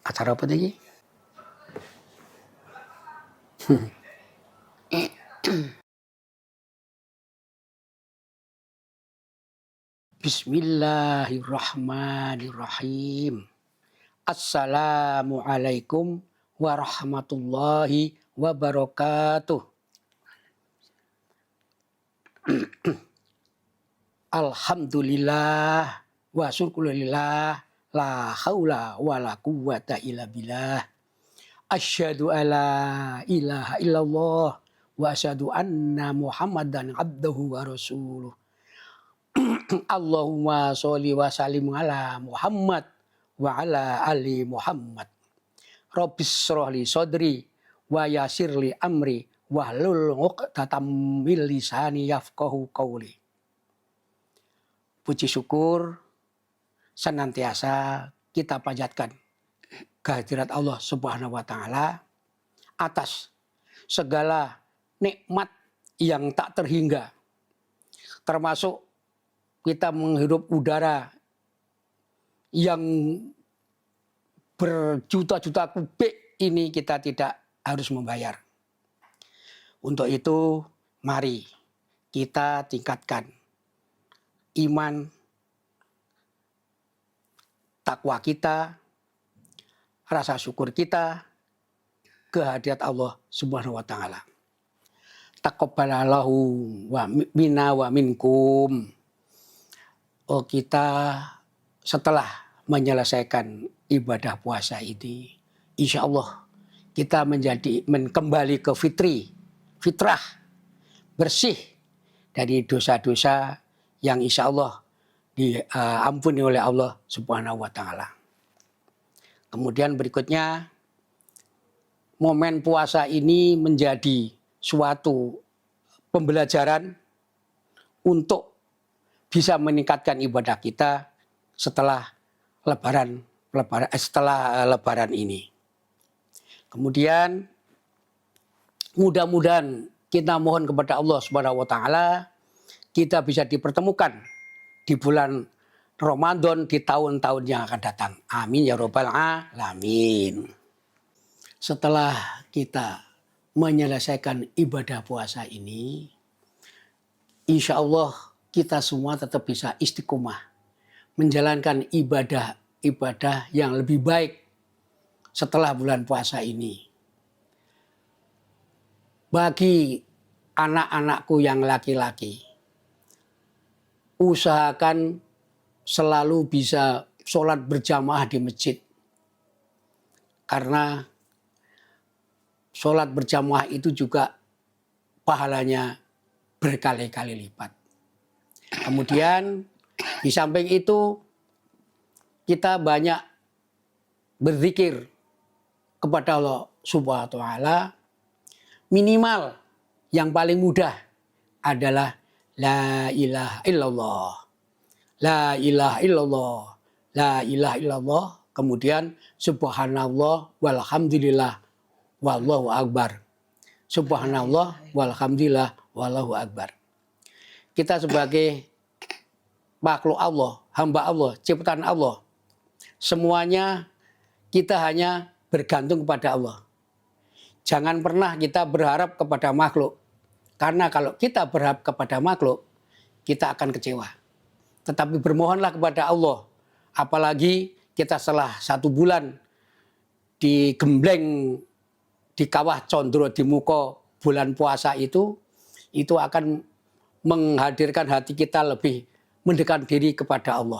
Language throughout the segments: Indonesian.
Acara apa tadi? Bismillahirrahmanirrahim. Assalamualaikum warahmatullahi wabarakatuh. Alhamdulillah wa syukurillah la haula wa la quwwata illa billah. Asyhadu alla ilaha illallah wa asyhadu anna Muhammadan abduhu wa rasuluh. Allahumma sholli wa sallim ala Muhammad wa ala ali Muhammad. Rabbis shrahli sadri wa yassirli amri wahlul 'uqdatam min lisani yafqahu qawli. Puji syukur senantiasa kita panjatkan kehadirat Allah Subhanahu wa taala atas segala nikmat yang tak terhingga, termasuk kita menghirup udara yang berjuta-juta kubik ini kita tidak harus membayar. Untuk itu mari kita tingkatkan iman, takwa kita, rasa syukur kita kehadirat Allah Subhanahu wa taala. Taqabbalallahu wa minna wa minkum. Oh, kita setelah menyelesaikan ibadah puasa ini, insya Allah kita kembali ke fitrah, bersih dari dosa-dosa yang insya Allah diampuni oleh Allah Subhanahu wa taala. Kemudian berikutnya, momen puasa ini menjadi suatu pembelajaran untuk bisa meningkatkan ibadah kita setelah lebaran ini. Kemudian mudah-mudahan kita mohon kepada Allah Subhanahu wa taala kita bisa dipertemukan di bulan Ramadan di tahun-tahun yang akan datang. Amin ya rabbal alamin. Setelah kita menyelesaikan ibadah puasa ini, insya Allah kita semua tetap bisa istiqomah menjalankan ibadah yang lebih baik setelah bulan puasa ini. Bagi anak-anakku yang laki-laki, usahakan selalu bisa sholat berjamaah di masjid. Karena sholat berjamaah itu juga pahalanya berkali-kali lipat. Kemudian di samping itu kita banyak berzikir kepada Allah Subhanahu wa taala. Minimal yang paling mudah adalah la ilaha illallah. La ilaha illallah. La ilaha illallah. Kemudian subhanallah walhamdulillah wallahu akbar. Subhanallah walhamdulillah wallahu akbar. Kita sebagai makhluk Allah, hamba Allah, ciptaan Allah, semuanya kita hanya bergantung kepada Allah. Jangan pernah kita berharap kepada makhluk. Karena kalau kita berharap kepada makhluk, kita akan kecewa. Tetapi bermohonlah kepada Allah. Apalagi kita setelah 1 bulan digembleng di kawah condro di muka bulan puasa itu akan menghadirkan hati kita lebih mendekat diri kepada Allah.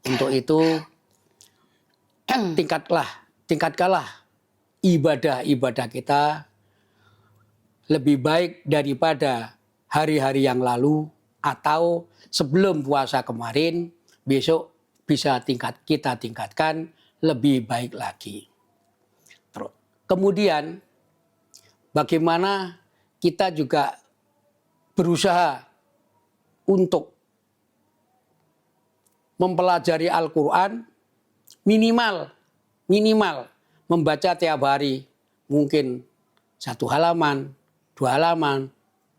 Untuk itu tingkatkanlah ibadah kita lebih baik daripada hari-hari yang lalu atau sebelum puasa kemarin. Besok bisa kita tingkatkan lebih baik lagi. Kemudian bagaimana kita juga berusaha untuk mempelajari Al-Quran minimal membaca tiap hari mungkin 1 halaman, 2 halaman,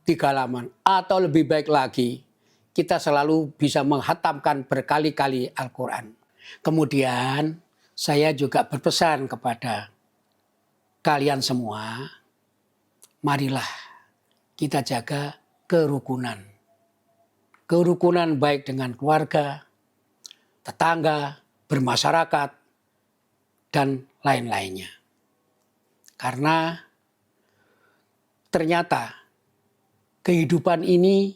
3 halaman, atau lebih baik lagi kita selalu bisa menghatamkan berkali-kali Al-Quran. Kemudian saya juga berpesan kepada kalian semua, marilah kita jaga kerukunan. Kerukunan baik dengan keluarga, tetangga, bermasyarakat, dan lain-lainnya. Karena ternyata kehidupan ini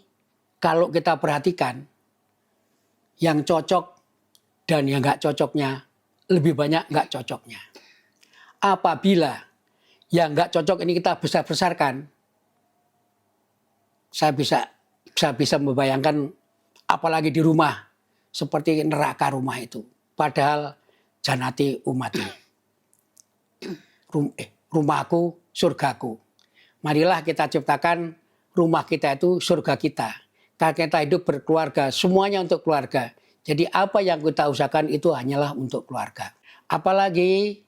kalau kita perhatikan, yang cocok dan yang nggak cocoknya lebih banyak nggak cocoknya. Apabila yang nggak cocok ini kita besar-besarkan, saya bisa membayangkan apalagi di rumah seperti neraka rumah itu. Padahal janati umati, rumahku surgaku. Marilah kita ciptakan rumah kita itu surga kita. Karena kita hidup berkeluarga, semuanya untuk keluarga. Jadi apa yang kita usahakan itu hanyalah untuk keluarga. Apalagi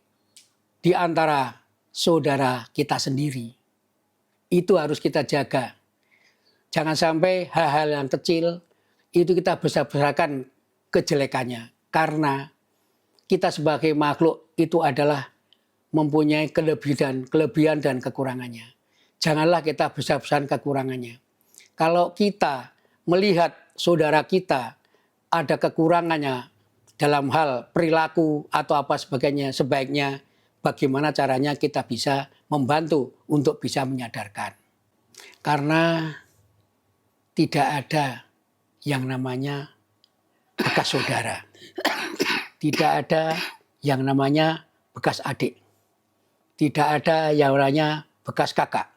di antara saudara kita sendiri. Itu harus kita jaga. Jangan sampai hal-hal yang kecil itu kita besar-besarkan kejelekannya. Karena kita sebagai makhluk itu adalah mempunyai kelebihan dan kekurangannya. Janganlah kita besar-besarkan kekurangannya. Kalau kita melihat saudara kita ada kekurangannya dalam hal perilaku atau apa sebagainya, sebaiknya bagaimana caranya kita bisa membantu untuk bisa menyadarkan. Karena tidak ada yang namanya bekas saudara. Tidak ada yang namanya bekas adik. Tidak ada yang namanya bekas kakak.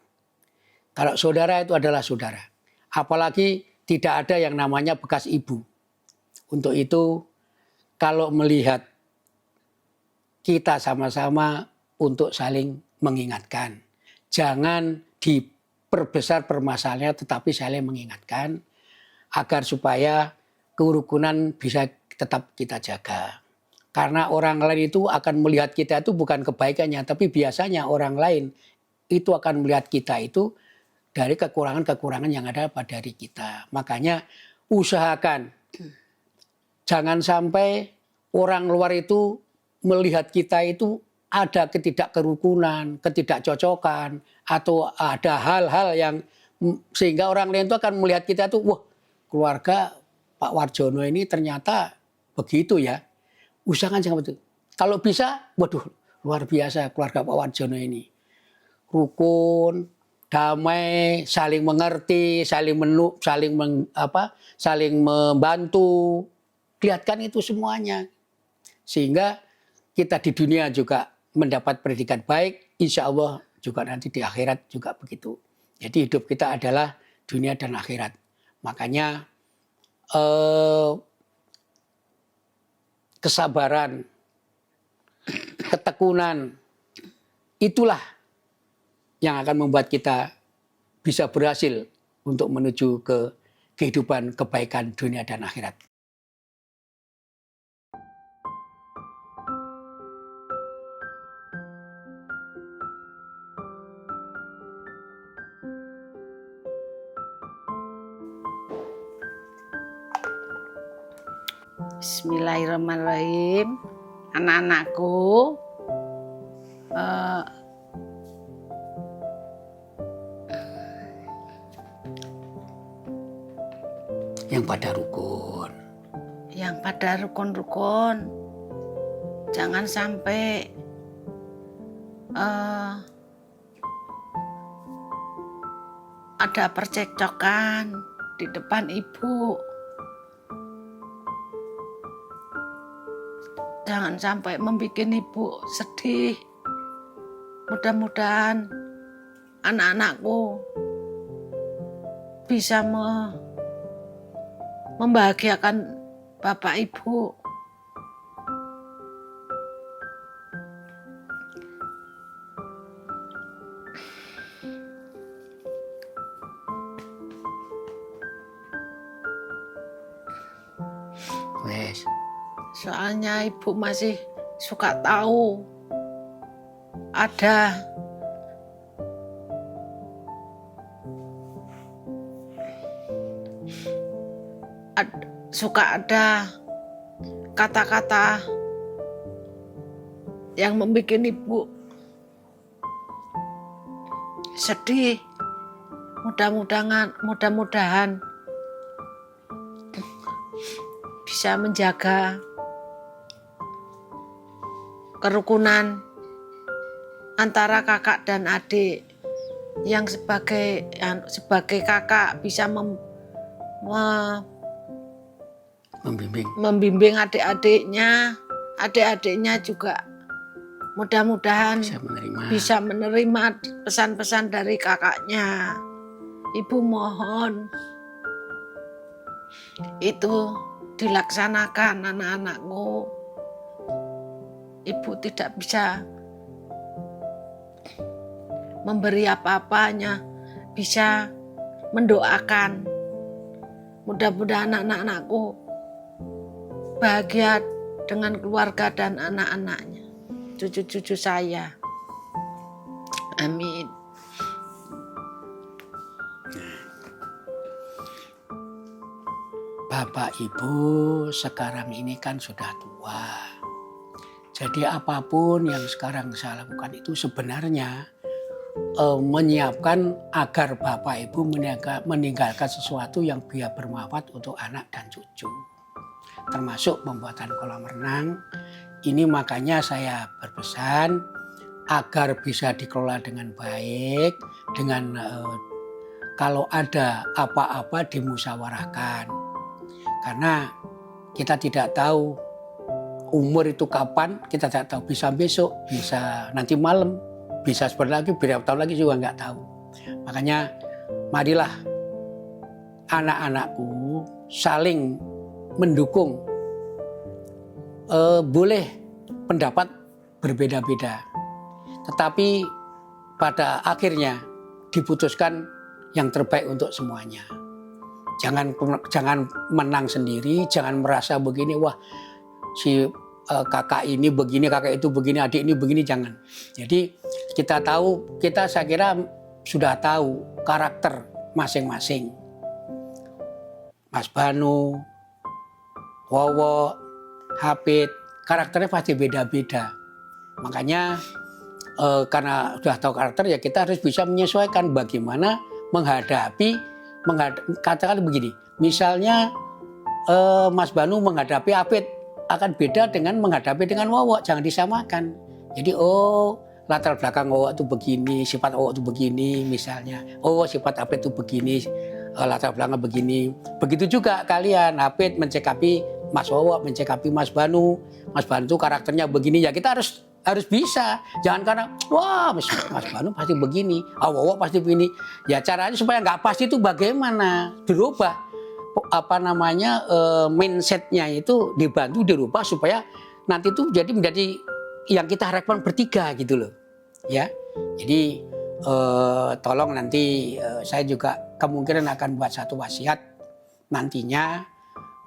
Kalau saudara itu adalah saudara. Apalagi tidak ada yang namanya bekas ibu. Untuk itu kalau melihat kita sama-sama untuk saling mengingatkan. Jangan diperbesar permasalahannya tetapi saling mengingatkan agar supaya kerukunan bisa tetap kita jaga. Karena orang lain itu akan melihat kita itu bukan kebaikannya, tapi biasanya orang lain itu akan melihat kita itu dari kekurangan-kekurangan yang ada pada diri kita. Makanya usahakan jangan sampai orang luar itu melihat kita itu ada ketidakkerukunan, ketidakcocokan, atau ada hal-hal yang sehingga orang lain itu akan melihat kita itu, wah keluarga Pak Warjono ini ternyata begitu ya. Usahakan jangan begitu. Kalau bisa, waduh luar biasa keluarga Pak Warjono ini. Rukun, damai, saling mengerti, saling membantu. Lihatkan itu semuanya. Sehingga kita di dunia juga mendapat pendidikan baik, insya Allah juga nanti di akhirat juga begitu. Jadi hidup kita adalah dunia dan akhirat. Makanya kesabaran, ketekunan, itulah yang akan membuat kita bisa berhasil untuk menuju ke kehidupan kebaikan dunia dan akhirat. Bismillahirrahmanirrahim. Anak-anakku, Yang pada rukun. yang pada rukun-rukun, jangan sampai ada percekcokan di depan ibu. Jangan sampai membuat ibu sedih. Mudah-mudahan anak-anakku bisa membahagiakan bapak ibu. Wes. Soalnya ibu masih suka tahu ada suka ada kata-kata yang membuat ibu sedih. Mudah-mudahan bisa menjaga kerukunan antara kakak dan adik, yang sebagai kakak bisa membimbing adik-adiknya juga mudah-mudahan bisa menerima pesan-pesan dari kakaknya. Ibu mohon itu dilaksanakan anak-anakku. Ibu tidak bisa memberi apa-apanya, bisa mendoakan. Mudah-mudahan anak-anakku bahagia dengan keluarga dan anak-anaknya, cucu-cucu saya. Amin. Bapak Ibu sekarang ini kan sudah tua. Jadi apapun yang sekarang saya lakukan itu sebenarnya menyiapkan agar Bapak Ibu meninggalkan sesuatu yang biar bermanfaat untuk anak dan cucu. Termasuk pembuatan kolam renang. Ini makanya saya berpesan agar bisa dikelola dengan baik, dengan kalau ada apa-apa dimusyawarahkan. Karena kita tidak tahu umur itu kapan, kita tidak tahu, bisa besok, bisa nanti malam, bisa sebentar lagi, berapa tahun lagi juga nggak tahu. Makanya marilah anak-anakku saling mendukung. Boleh pendapat berbeda-beda, tetapi pada akhirnya diputuskan yang terbaik untuk semuanya. Jangan menang sendiri, jangan merasa begini, wah si kakak ini begini, kakak itu begini, adik ini begini, jangan. Jadi saya kira sudah tahu karakter masing-masing. Mas Banu, Wowo, Hafid, karakternya pasti beda-beda. Makanya karena sudah tahu karakter, ya kita harus bisa menyesuaikan bagaimana menghadapi. Katakan begini, misalnya Mas Banu menghadapi Hafid akan beda dengan menghadapi dengan Wowo, jangan disamakan. Jadi latar belakang Wowo itu begini, sifat Wowo itu begini misalnya. Sifat Hafid itu begini, latar belakang begini. Begitu juga kalian, Hafid mencekapi Mas Wowo, mencekapi Mas Banu. Mas Banu itu karakternya begini, ya kita harus bisa. Jangan karena wah Mas Banu pasti begini, Wowo pasti begini. Ya caranya supaya nggak pasti itu bagaimana? Dirubah mindsetnya itu dibantu dirubah supaya nanti itu menjadi yang kita harapkan bertiga gitu loh. Ya. Jadi tolong nanti saya juga kemungkinan akan buat satu wasiat nantinya.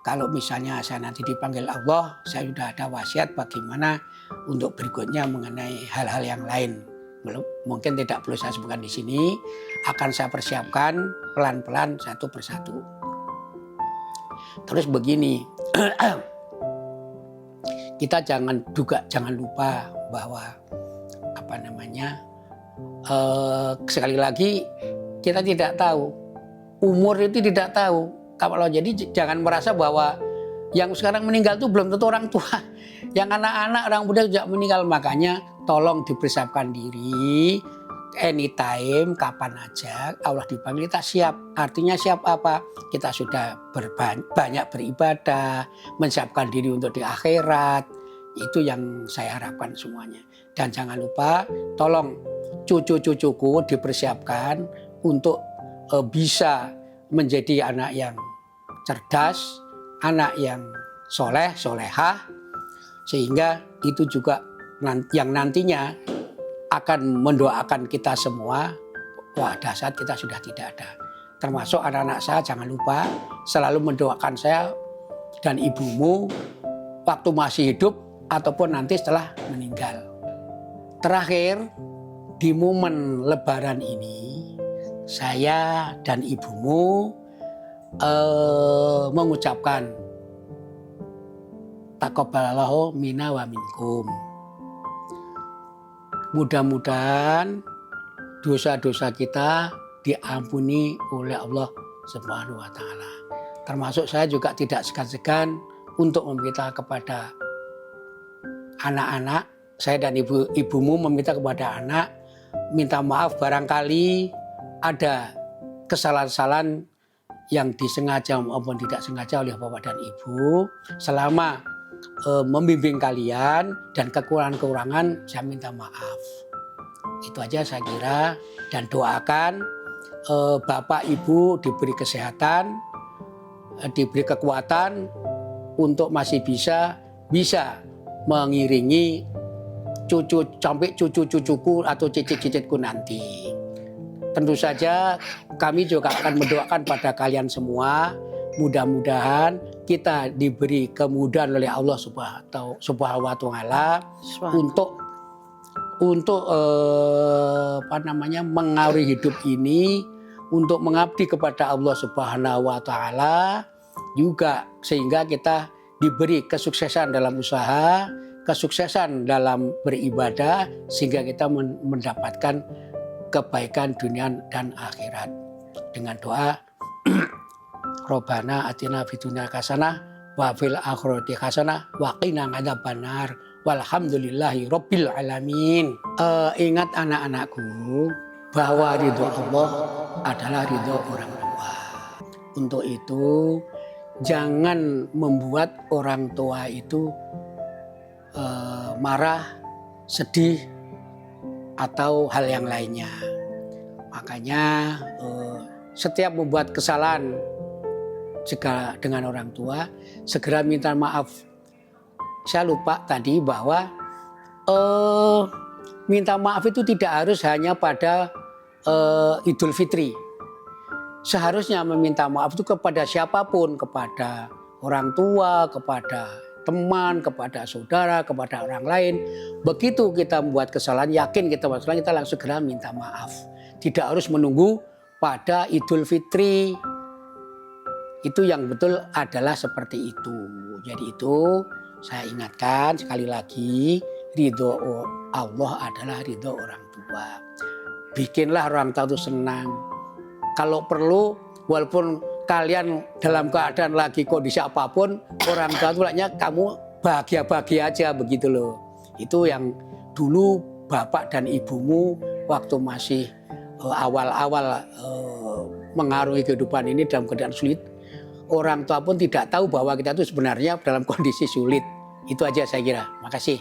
Kalau misalnya saya nanti dipanggil Allah, saya sudah ada wasiat bagaimana untuk berikutnya mengenai hal-hal yang lain. Mungkin tidak perlu saya sebutkan di sini, akan saya persiapkan pelan-pelan satu persatu. Terus begini, kita jangan lupa bahwa sekali lagi kita tidak tahu, umur itu tidak tahu. Kalau jadi jangan merasa bahwa yang sekarang meninggal itu belum tentu orang tua. Yang anak-anak, orang muda juga meninggal. Makanya tolong dipersiapkan diri. Anytime, kapan aja Allah dipanggil kita siap. Artinya siap apa? Kita sudah banyak beribadah, menyiapkan diri untuk di akhirat. Itu yang saya harapkan semuanya. Dan jangan lupa tolong cucu-cucuku dipersiapkan untuk bisa menjadi anak yang cerdas, anak yang soleh, solehah, sehingga itu juga yang nantinya akan mendoakan kita semua. Wah, dahsyat kita sudah tidak ada. Termasuk anak-anak saya, jangan lupa selalu mendoakan saya dan ibumu waktu masih hidup ataupun nanti setelah meninggal. Terakhir, di momen Lebaran ini, saya dan ibumu mengucapkan taqabbalallahu minna wa minkum. Mudah-mudahan dosa-dosa kita diampuni oleh Allah Subhanahu wa taala. Termasuk saya juga tidak segan-segan untuk meminta kepada anak-anak, saya dan ibumu meminta kepada anak, minta maaf barangkali ada kesalahan-kesalahan yang disengaja maupun tidak sengaja oleh bapak dan ibu. Selama membimbing kalian dan kekurangan-kekurangan saya minta maaf. Itu aja saya kira, dan doakan bapak ibu diberi kesehatan, diberi kekuatan untuk masih bisa mengiringi sampai cucu-cucuku atau cicit-cicitku nanti. Tentu saja kami juga akan mendoakan pada kalian semua, mudah-mudahan kita diberi kemudahan oleh Allah Subhanahu wa taala untuk mengakhiri hidup ini, untuk mengabdi kepada Allah Subhanahu wa taala juga, sehingga kita diberi kesuksesan dalam usaha, kesuksesan dalam beribadah, sehingga kita mendapatkan kebaikan dunia dan akhirat. Dengan doa Rabbana atina fid dunya hasanah wa fil akhirati hasanah wa qina adzabannar walhamdulillahi rabbil alamin. Ingat anak-anakku bahwa ridho Allah adalah ridho orang tua. Untuk itu jangan membuat orang tua itu marah, sedih, atau hal yang lainnya. Makanya setiap membuat kesalahan dengan orang tua, segera minta maaf. Saya lupa tadi bahwa minta maaf itu tidak harus hanya pada Idul Fitri. Seharusnya meminta maaf itu kepada siapapun, kepada orang tua, kepada teman, kepada saudara, kepada orang lain. Begitu kita membuat kesalahan, yakin kita membuat kesalahan, kita langsung segera minta maaf. Tidak harus menunggu pada Idul Fitri. Itu yang betul adalah seperti itu. Jadi itu saya ingatkan sekali lagi, ridho Allah adalah ridho orang tua. Bikinlah orang tua itu senang. Kalau perlu, walaupun kalian dalam keadaan lagi kondisi apapun, orang tua itu makanya kamu bahagia-bahagia aja begitu loh. Itu yang dulu bapak dan ibumu waktu masih awal-awal mengarungi kehidupan ini dalam keadaan sulit, orang tua pun tidak tahu bahwa kita itu sebenarnya dalam kondisi sulit. Itu aja saya kira. Makasih.